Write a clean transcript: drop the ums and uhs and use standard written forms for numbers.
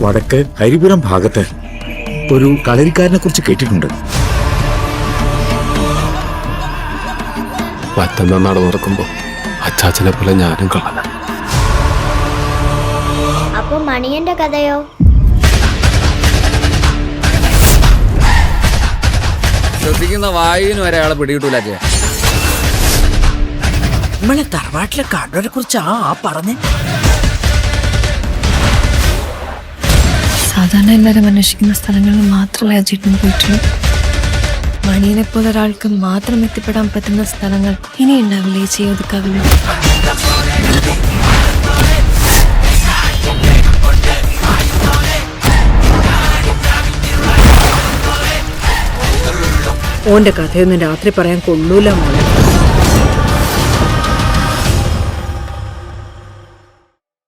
വടക്ക് ഹരിപുരം ഭാഗത്ത് ഒരു കളരിക്കാരനെ കുറിച്ച് കേട്ടിട്ടുണ്ട്. മറ്റന്നാൾ നട തുറക്കുമ്പോ അച്ചാച്ചനെ പോലെ ഞാനും കള്ളന. അപ്പൊ മണിയന്റെ കഥയോ? ശ്രദ്ധിക്കുന്ന വായുവിന് വരെ അയാളെ പിടികിട്ടൂല. നമ്മളെ തറവാട്ടിലെ കാർഡോരെ കുറിച്ച് പറഞ്ഞേ. സാധാരണ എല്ലാവരും അന്വേഷിക്കുന്ന സ്ഥലങ്ങളിൽ മാത്രമേ അജിറ്റിന് പോയിട്ടുള്ളൂ. മണിയനെ പോലെ ഒരാൾക്ക് മാത്രം എത്തിപ്പെടാൻ പറ്റുന്ന സ്ഥലങ്ങൾ ഇനി ഉണ്ടാവില്ലേ ചെയ്യൊതുക്കാവില്ല. ഓന്റെ കഥയൊന്നും രാത്രി പറയാൻ കൊള്ളൂല മോളെ.